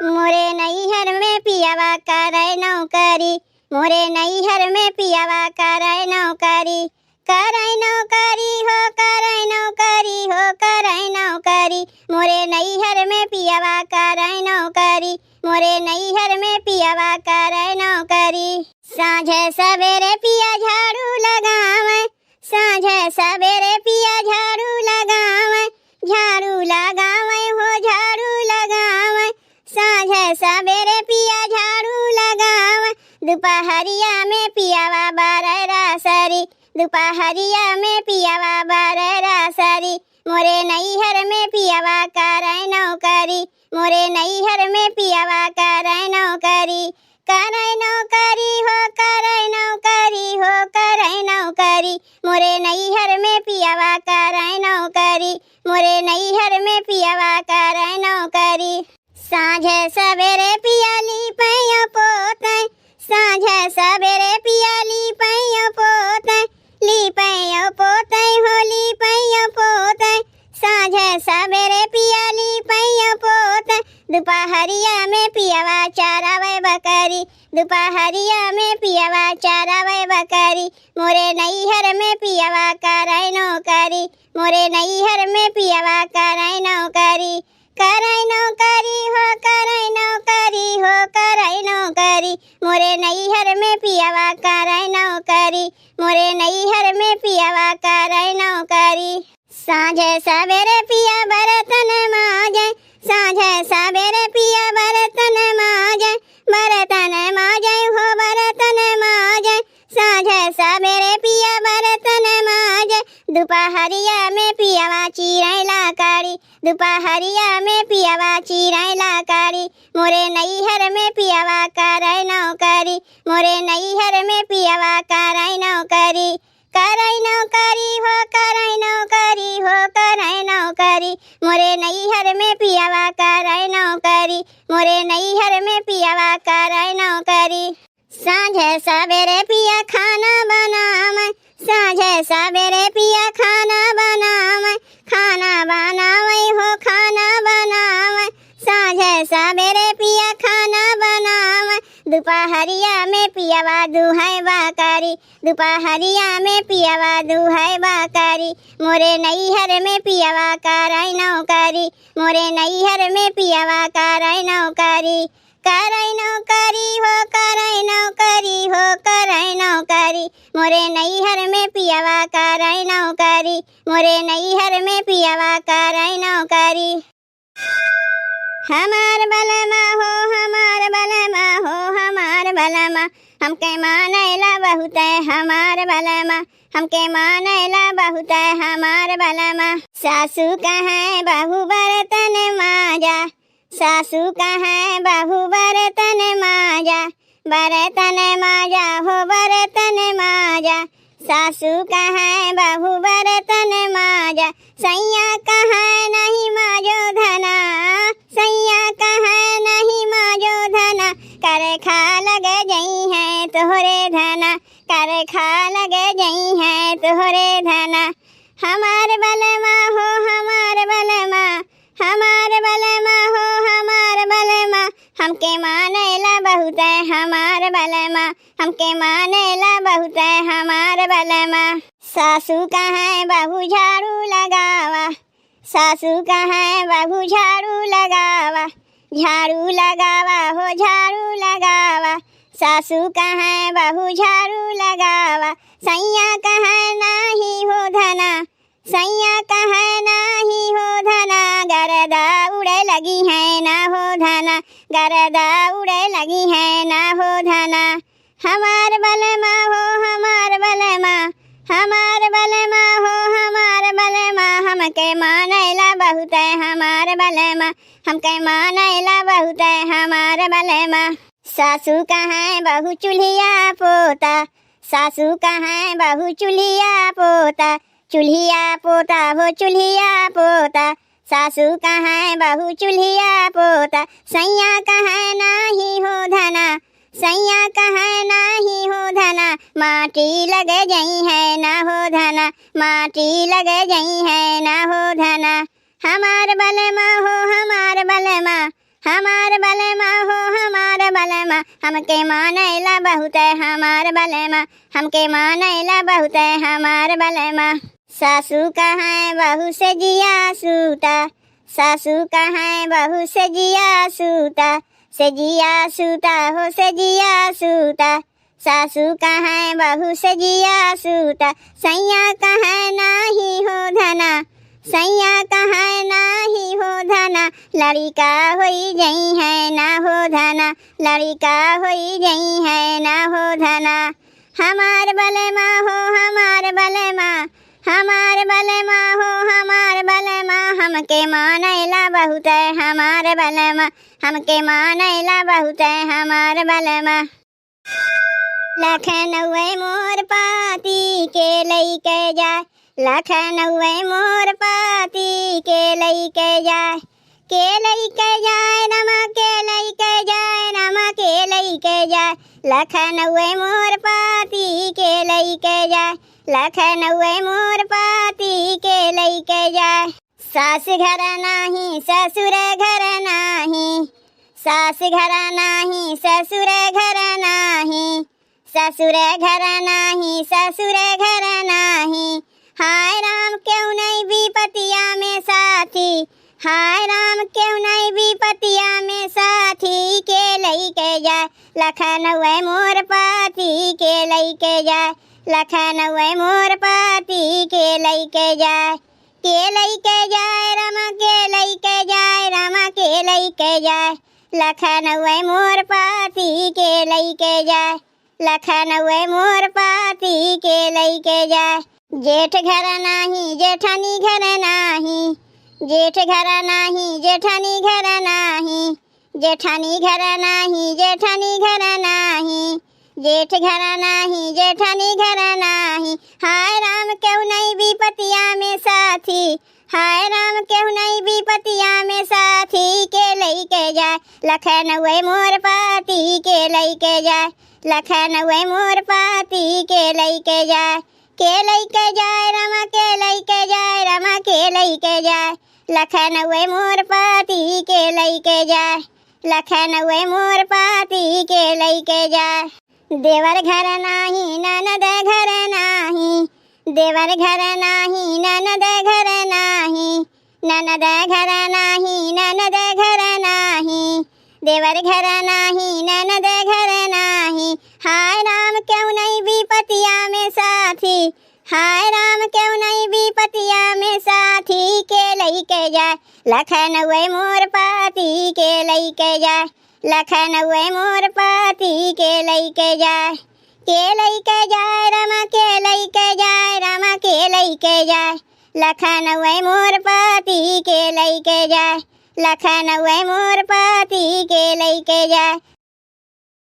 मोरे नैहर में पियावा करे नौकरी, मोरे नैहर में पियावा करे नौकरी, करे नौकरी हो करे नौकरी हो करे नौकरी, मोरे नैहर में पियावा करे नौकरी, मोरे नैहर में पियावा करे नौकरी। साँझे सवेरे पिया झाड़ू लगावे, साँझे सवेरे पिया झाड़ू लगावे, झाड़ू लगावे हो झाड़ू लगावे, साँझे सवेरे पिया झाड़ू लगावे, दोपहरिया में पियावा बारह रासरी, दोपहरिया में पियावा बारह रासरी, मोरे नैहर में पियावा करे नौकरी, मोरे नैहर में पियावा करे नौकरी, करे नौकरी हो करे नौकरी हो करे नौकरी, मोरे नैहर में पियावा करे नौकरी, मोरे नैहर में पियावा करे नौकरी। साँझे सवेरे पिया लीपैया पोते, साँझे सवेरे पिया लीपैया पोते, लीपैया पोते हो लीपैया पोते, साँझे सवेरे पिया लीपैया पोते, दोपहरिया में पियावा चरावे बकरी, दोपहरिया में पियावा चरावे बकरी, मोरे नैहर में पियावा करे नौकरी, मोरे नैहर में पियावा करे नौकरी, करे नौकरी हो करे नौकरी हो करे नौकरी, मोरे नैहर में पियावा करे नौकरी, मोरे नैहर में पियावा करे नौकरी। साँझे सवेरे पिया बर्तन माजे, साँझे सवेरे पिया बर्तन माजे, बर्तन माजे हो बर्तन माजे, साँझे सवेरे पिया बर्तन माजे, दोपहरिया में पियावा चिरैला करी, दोपहरिया में पियावा चिरैला करी, मोरे नैहर में पियावा करे नौकरी, मोरे नैहर में पियावा करे नौकरी, करे नौकरी हो करे नौकरी हो करे नौकरी, मोरे नैहर में पियावा करे नौकरी, मोरे नैहर में पियावा करे नौकरी। साँझे सवेरे पिया खाना बनावे, साँझे सवेरे पिया खाना बनावे, खाना बनावे हो खाना बनावे, साँझे सवेरे पिया खाना बनावे, दोपहरिया में पियावा दुहाई बाकरी, दोपहरिया में पियावा दुहाई बाकरी, मोरे नैहर में पियावा करे नौकरी, मोरे नैहर में पियावा करे नौकरी, करे नौकरी हो करे नौकरी हो करे नौकरी, मोरे नैहर में पियावा करे नौकरी, मोरे नैहर में पियावा करे नौकरी। हमार बलमा हो हमार बलमा हो हमार बलमा, हमके मानैला बहुत है हमार बलमा, हमके मानैला बहुत है हमार बलमा। सासू कहे बहू बर्तन माजा, सासू कहे बहू बर्तन माजा, बर्तन माजा हो बर्तन माजा, सासू कहे बहू बर्तन माजा, सैया कहे नहीं माजो धना, सैया कहे नहीं माजो धना, करे खा लगे जई है तोहरे धना, करे खा लगे जई है तोहरे धना। हमार बलमा हो हमार बलमा, हमार बलमा हो हमार बलमा, हमके मानैला बहुत है हमार बलमा, हमके मानैला बहुत है हमार बलमा। सासू कहे बहू झाड़ू लगावा, सासू कहे बहू झाड़ू लगावा, झाड़ू लगावा हो झाड़ू लगावा, सासू कहे बहू झाड़ू लगावा, सैया कहे नाही हो धना, सैया कहे नाही हो धना, गरदा उड़े लगी है ना हो धना, गरदा उड़े लगी है ना हो धना। हमार बलमा हो हमार बलमा, हमार बलमा हो हमार बलमा, हमके मानैला बहुत है हमार बलमा, हमके मानैला बहुत है हमार बलमा। सासू कहे बहू चूल्हिया पोता, सासू कहे बहू चूल्हिया पोता, चूल्हिया पोता हो चूल्हिया पोता, सासू कहे बहू चूल्हिया पोता, सैया कहे नाही हो धना, सैया कहे नाही हो धना, माटी लगे जई है ना हो धना, माटी लगे जई है ना हो धना। हमार बलमा हो हमार बलमा, हमार बलमा हो हमार बलमा हमके मानैला बहुत है हमार बलमा हमके मानैला बहुत है हमार बलमा। सासू कहाँ बहू से जिया सूता सासू कहाँ बहू से जिया सूता से जिया सूता हो से जिया सूता सासू कहाँ बहू से जिया सूता। सैया कहाँ नाही हो धना सैया कहाँ नाही हो धना लड़िका होई जई है ना हो धना लड़िका होई जई है ना हो धना। हमार बलमा हो हमार बलमा हमार बलमा हो हमार बलमा हमके मानैला बहुत है हमार बलमा हमके मानैला बहुत है हमार बलमा। लखनऊ मोर पाती के लइके जाए लखनऊ मोर पाती के लइके जाए रमा के लइके जाए रमा के लइके जाए लखनऊ मोर पाती के लइके जाए लखनऊ मोर पाती के लइके जाए। सास घर नाही ससुर घर नाही सास घर नाही ससुर घर नाही ससुर घर नाही ससुर घर नाही। हाय राम क्यों नहीं विपतिया में साथी हाय राम क्यों नहीं विपतिया में साथी के लइके जाए लखनऊ मोर पाती के लइके जाए लखनऊ मोर पाती के लइके जाए रमा के लइके जाए रमा के लइके जाए लखनऊ मोर पाती के लइके जाए लखनऊ मोर पाती के लइके जाए। जेठ घर नाही जेठानी घर नाही जेठ घर नाही जेठानी घर नाही जेठानी घर नाही जेठानी घर नाही जेठ घर नाही जेठानी घर नाही। हाय राम क्यों नहीं विपतिया में साथी हाय राम क्यों नहीं विपतिया में साथी के लइके जाए लखनऊ मोर पाती के लइके जाए लखनऊ मोर पाती के लइके जाए रमा के लइके जाए रमा के लइके जाए लखनऊ मोर पाती के लइके जाए लखनऊ मोर पाती के लइके जाए। देवर घर नाही ननद घर नाही देवर घर नाही ननद घर नाही ननद घर नाही ननद घर नाही देवर घर नाही ननद घर नाही। हाय राम क्यों नहीं विपतिया में साथी हाय राम क्यों नहीं विपतिया में साथी के लइके जाए लखनऊ मोर पाती के लइके जाए लखनऊ मोर पाती के लइके जाए रमा के लइके जाए रमा के लइके जाए लखनऊ मोर पाती के लइके जाए लखनऊ मोर पाती के लइके जाए